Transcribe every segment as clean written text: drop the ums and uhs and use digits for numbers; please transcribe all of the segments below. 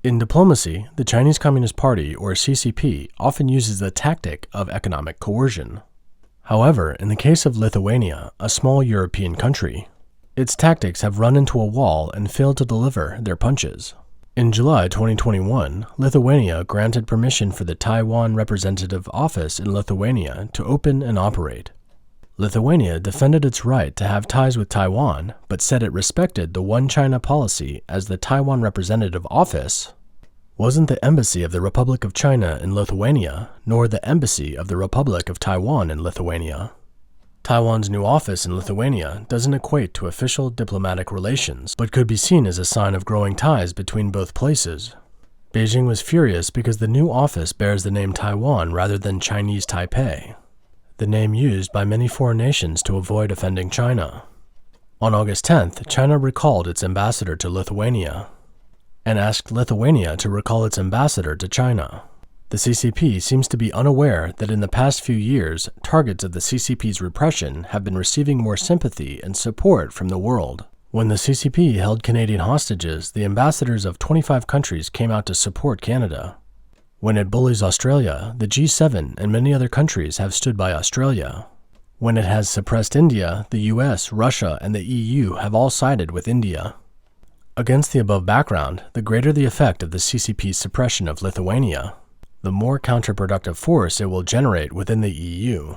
In diplomacy, the Chinese Communist Party, or CCP, often uses the tactic of economic coercion. However, in the case of Lithuania, a small European country, its tactics have run into a wall and failed to deliver their punches. In July 2021, Lithuania granted permission for the Taiwan Representative Office in Lithuania to open and operate. Lithuania defended its right to have ties with Taiwan, but said it respected the One China policy, as the Taiwan Representative Office wasn't the Embassy of the Republic of China in Lithuania, nor the Embassy of the Republic of Taiwan in Lithuania. Taiwan's new office in Lithuania doesn't equate to official diplomatic relations, but could be seen as a sign of growing ties between both places. Beijing was furious because the new office bears the name Taiwan rather than Chinese Taipei, the name used by many foreign nations to avoid offending China. On August 10th, China recalled its ambassador to Lithuania and asked Lithuania to recall its ambassador to China. The CCP seems to be unaware that in the past few years, targets of the CCP's repression have been receiving more sympathy and support from the world. When the CCP held Canadian hostages, the ambassadors of 25 countries came out to support Canada. When it bullies Australia, the G7 and many other countries have stood by Australia. When it has suppressed India, the US, Russia, and the EU have all sided with India. Against the above background, the greater the effect of the CCP's suppression of Lithuania, the more counterproductive force it will generate within the EU.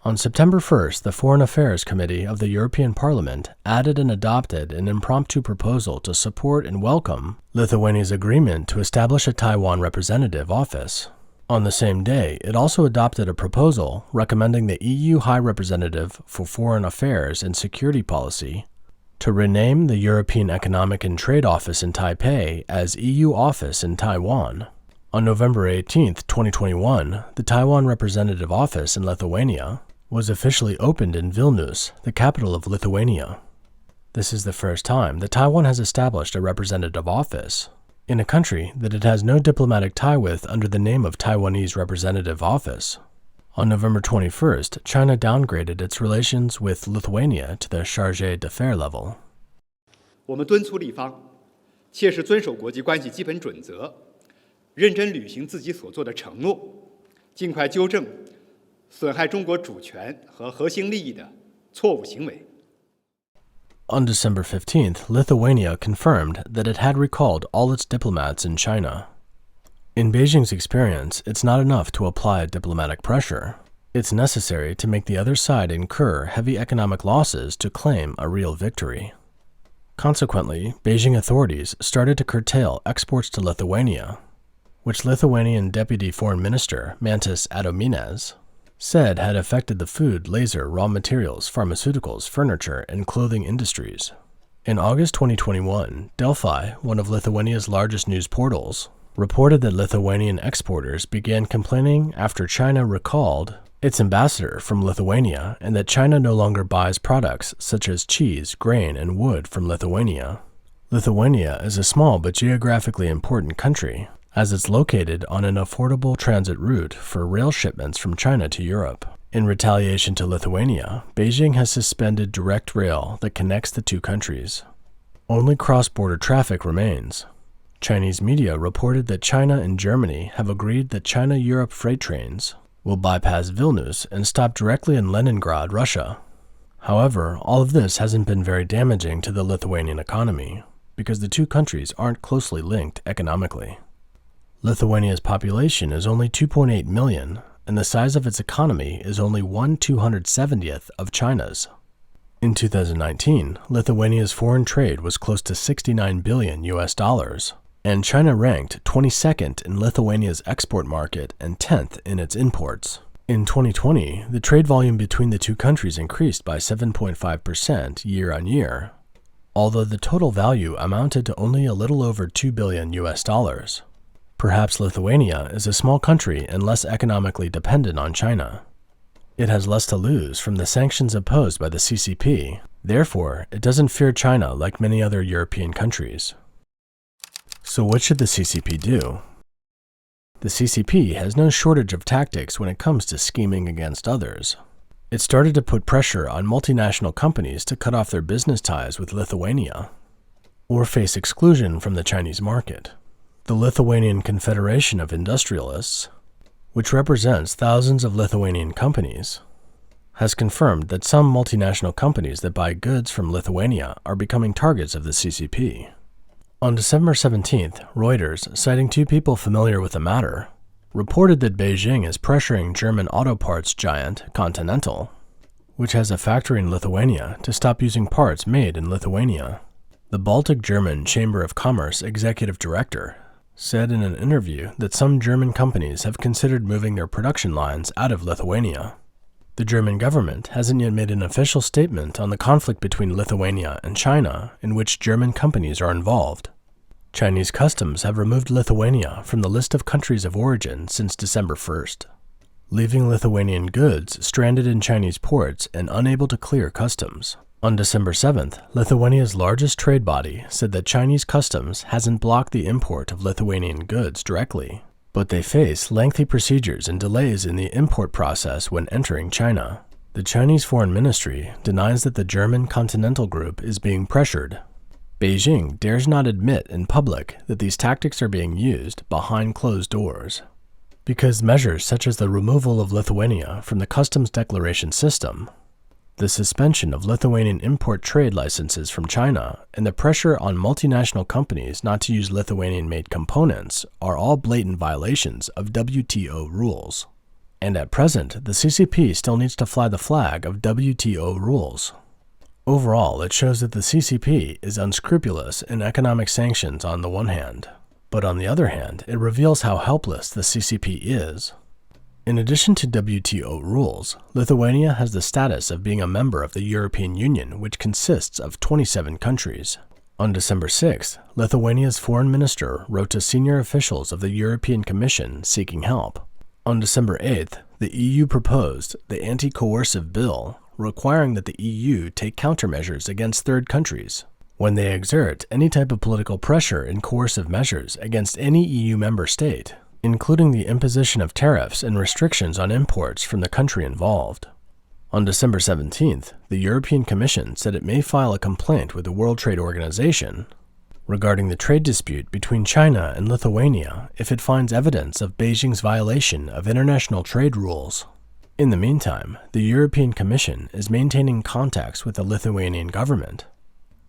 On September 1st, the Foreign Affairs Committee of the European Parliament added and adopted an impromptu proposal to support and welcome Lithuania's agreement to establish a Taiwan representative office. On the same day, it also adopted a proposal recommending the EU High Representative for Foreign Affairs and Security Policy to rename the European Economic and Trade Office in Taipei as EU Office in Taiwan. On November 18, 2021, the Taiwan Representative Office in Lithuania was officially opened in Vilnius, the capital of Lithuania. This is the first time that Taiwan has established a representative office in a country that it has no diplomatic tie with under the name of Taiwanese Representative Office. On November 21st, China downgraded its relations with Lithuania to the chargé d'affaires level. 我们敦促立方切实遵守国际关系基本准则，认真履行自己所做的承诺，尽快纠正损害中国主权和核心利益的错误行为。 On December 15th, Lithuania confirmed that it had recalled all its diplomats in China. In Beijing's experience, it's not enough to apply diplomatic pressure. It's necessary to make the other side incur heavy economic losses to claim a real victory. Consequently, Beijing authorities started to curtail exports to Lithuania, which Lithuanian Deputy Foreign Minister Mantas Adomines said had affected the food, laser, raw materials, pharmaceuticals, furniture, and clothing industries. In August 2021, Delphi, one of Lithuania's largest news portals, reported that Lithuanian exporters began complaining after China recalled its ambassador from Lithuania and that China no longer buys products such as cheese, grain, and wood from Lithuania. Lithuania is a small but geographically important country, as it's located on an affordable transit route for rail shipments from China to Europe. In retaliation to Lithuania, Beijing has suspended direct rail that connects the two countries. Only cross-border traffic remains. Chinese media reported that China and Germany have agreed that China-Europe freight trains will bypass Vilnius and stop directly in Leningrad, Russia. However, all of this hasn't been very damaging to the Lithuanian economy, because the two countries aren't closely linked economically. Lithuania's population is only 2.8 million, and the size of its economy is only 1/270th of China's. In 2019, Lithuania's foreign trade was close to $69 billion, and China ranked 22nd in Lithuania's export market and 10th in its imports. In 2020, the trade volume between the two countries increased by 7.5% year-on-year, although the total value amounted to only a little over $2 billion. Perhaps Lithuania is a small country and less economically dependent on China. It has less to lose from the sanctions imposed by the CCP. Therefore, it doesn't fear China like many other European countries. So what should the CCP do? The CCP has no shortage of tactics when it comes to scheming against others. It started to put pressure on multinational companies to cut off their business ties with Lithuania or face exclusion from the Chinese market. The Lithuanian Confederation of Industrialists, which represents thousands of Lithuanian companies, has confirmed that some multinational companies that buy goods from Lithuania are becoming targets of the CCP. On December 17th, Reuters, citing two people familiar with the matter, reported that Beijing is pressuring German auto parts giant Continental, which has a factory in Lithuania, to stop using parts made in Lithuania. The Baltic German Chamber of Commerce executive director said in an interview that some German companies have considered moving their production lines out of Lithuania. The German government hasn't yet made an official statement on the conflict between Lithuania and China in which German companies are involved. Chinese customs have removed Lithuania from the list of countries of origin since December 1st, leaving Lithuanian goods stranded in Chinese ports and unable to clear customs. On December 7th, Lithuania's largest trade body said that Chinese customs hasn't blocked the import of Lithuanian goods directly, but they face lengthy procedures and delays in the import process when entering China. The Chinese Foreign Ministry denies that the German Continental Group is being pressured. Beijing dares not admit in public that these tactics are being used behind closed doors, because measures such as the removal of Lithuania from the customs declaration system, the suspension of Lithuanian import trade licenses from China, and the pressure on multinational companies not to use Lithuanian-made components are all blatant violations of WTO rules. And at present, the CCP still needs to fly the flag of WTO rules. Overall, it shows that the CCP is unscrupulous in economic sanctions on the one hand, but on the other hand, it reveals how helpless the CCP is. In addition to WTO rules, Lithuania has the status of being a member of the European Union, which consists of 27 countries. On December 6th, Lithuania's foreign minister wrote to senior officials of the European Commission seeking help. On December 8th, the EU proposed the anti-coercive bill requiring that the EU take countermeasures against third countries when they exert any type of political pressure and coercive measures against any EU member state, including the imposition of tariffs and restrictions on imports from the country involved. On December 17th, the European Commission said it may file a complaint with the World Trade Organization regarding the trade dispute between China and Lithuania if it finds evidence of Beijing's violation of international trade rules. In the meantime, the European Commission is maintaining contacts with the Lithuanian government,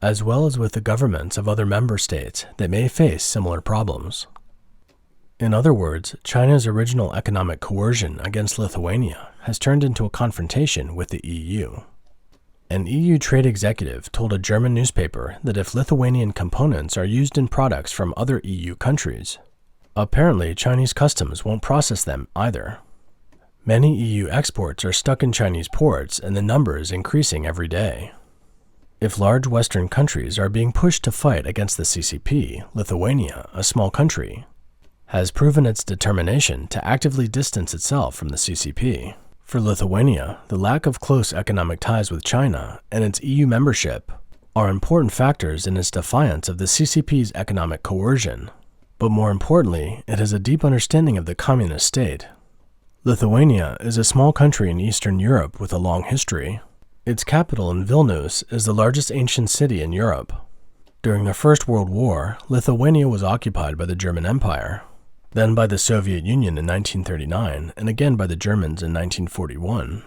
as well as with the governments of other member states that may face similar problems. In other words, China's original economic coercion against Lithuania has turned into a confrontation with the EU. An EU trade executive told a German newspaper that if Lithuanian components are used in products from other EU countries, apparently Chinese customs won't process them either. Many EU exports are stuck in Chinese ports, and the number is increasing every day. If large Western countries are being pushed to fight against the CCP, Lithuania, a small country, has proven its determination to actively distance itself from the CCP. For Lithuania, the lack of close economic ties with China and its EU membership are important factors in its defiance of the CCP's economic coercion. But more importantly, it has a deep understanding of the communist state. Lithuania is a small country in Eastern Europe with a long history. Its capital in Vilnius is the largest ancient city in Europe. During the First World War, Lithuania was occupied by the German Empire, then by the Soviet Union in 1939, and again by the Germans in 1941.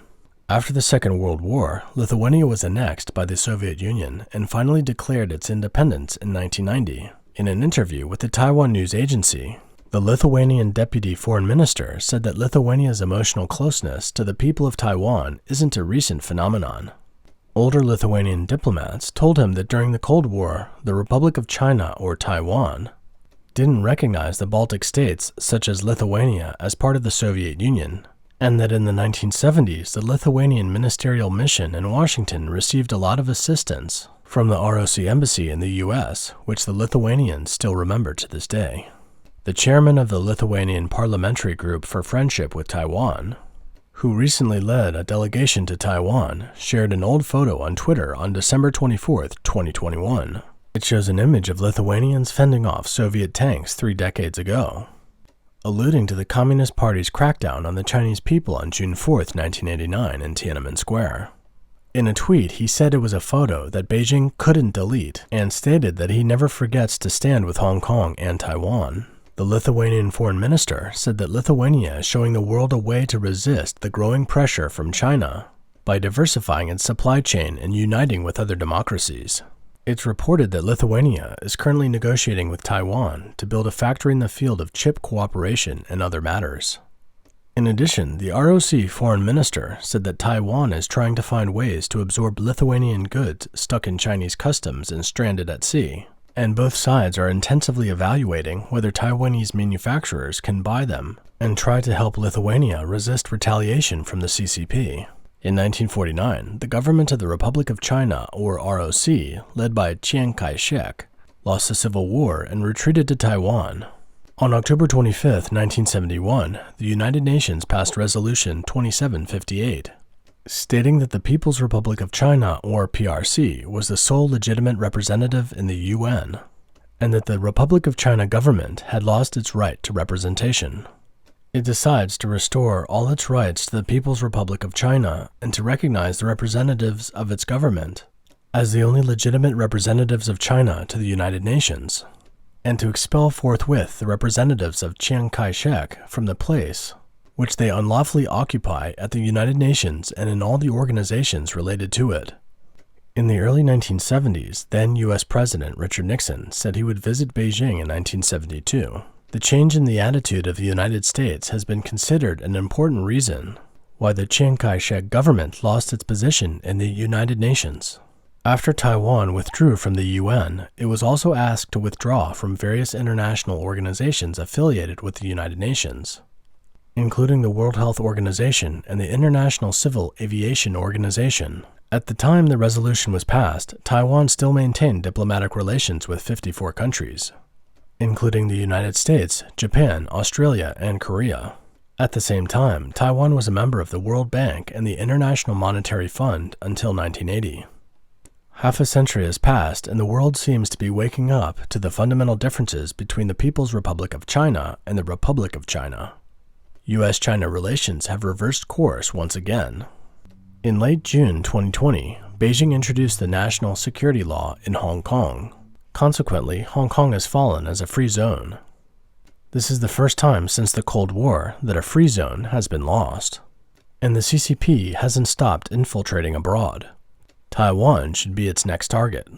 After the Second World War, Lithuania was annexed by the Soviet Union and finally declared its independence in 1990. In an interview with the Taiwan news agency, the Lithuanian deputy foreign minister said that Lithuania's emotional closeness to the people of Taiwan isn't a recent phenomenon. Older Lithuanian diplomats told him that during the Cold War, the Republic of China, or Taiwan, didn't recognize the Baltic states such as Lithuania as part of the Soviet Union, and that in the 1970s the Lithuanian ministerial mission in Washington received a lot of assistance from the ROC embassy in the US, which the Lithuanians still remember to this day. The chairman of the Lithuanian Parliamentary Group for Friendship with Taiwan, who recently led a delegation to Taiwan, shared an old photo on Twitter on December 24, 2021. It shows an image of Lithuanians fending off Soviet tanks 3 decades ago, alluding to the Communist Party's crackdown on the Chinese people on June 4, 1989 in Tiananmen Square. In a tweet, he said it was a photo that Beijing couldn't delete and stated that he never forgets to stand with Hong Kong and Taiwan. The Lithuanian foreign minister said that Lithuania is showing the world a way to resist the growing pressure from China by diversifying its supply chain and uniting with other democracies. It's reported that Lithuania is currently negotiating with Taiwan to build a factory in the field of chip cooperation and other matters. In addition, the ROC foreign minister said that Taiwan is trying to find ways to absorb Lithuanian goods stuck in Chinese customs and stranded at sea, and both sides are intensively evaluating whether Taiwanese manufacturers can buy them and try to help Lithuania resist retaliation from the CCP. In 1949, the government of the Republic of China, or ROC, led by Chiang Kai-shek, lost the Civil War and retreated to Taiwan. On October 25, 1971, the United Nations passed Resolution 2758, stating that the People's Republic of China, or PRC, was the sole legitimate representative in the UN, and that the Republic of China government had lost its right to representation. It decides to restore all its rights to the People's Republic of China and to recognize the representatives of its government as the only legitimate representatives of China to the United Nations, and to expel forthwith the representatives of Chiang Kai-shek from the place which they unlawfully occupy at the United Nations and in all the organizations related to it. In the early 1970s, then U.S. President Richard Nixon said he would visit Beijing in 1972. The change in the attitude of the United States has been considered an important reason why the Chiang Kai-shek government lost its position in the United Nations. After Taiwan withdrew from the UN, it was also asked to withdraw from various international organizations affiliated with the United Nations, including the World Health Organization and the International Civil Aviation Organization. At the time the resolution was passed, Taiwan still maintained diplomatic relations with 54 countries, including the United States, Japan, Australia, and Korea. At the same time, Taiwan was a member of the World Bank and the International Monetary Fund until 1980. Half a century has passed, and the world seems to be waking up to the fundamental differences between the People's Republic of China and the Republic of China. U.S.-China relations have reversed course once again. In late June 2020, Beijing introduced the national security law in Hong Kong. Consequently, Hong Kong has fallen as a free zone. This is the first time since the Cold War that a free zone has been lost, and the CCP hasn't stopped infiltrating abroad. Taiwan should be its next target.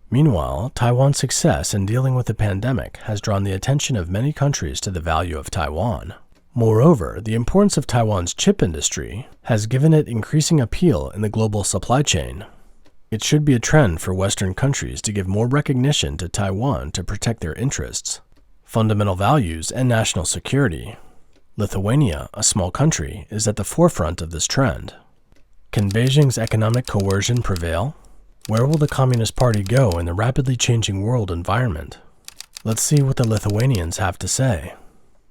Meanwhile, Taiwan's success in dealing with the pandemic has drawn the attention of many countries to the value of Taiwan. Moreover, the importance of Taiwan's chip industry has given it increasing appeal in the global supply chain. It should be a trend for Western countries to give more recognition to Taiwan to protect their interests, fundamental values, and national security. Lithuania, a small country, is at the forefront of this trend. Can Beijing's economic coercion prevail? Where will the Communist Party go in the rapidly changing world environment? Let's see what the Lithuanians have to say.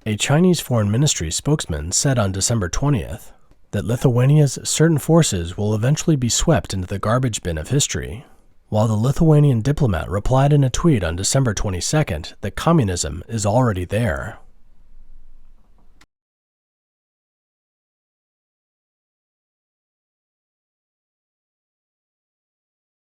A Chinese Foreign Ministry spokesman said on December 20th that Lithuania's certain forces will eventually be swept into the garbage bin of history, while the Lithuanian diplomat replied in a tweet on December 22nd that communism is already there.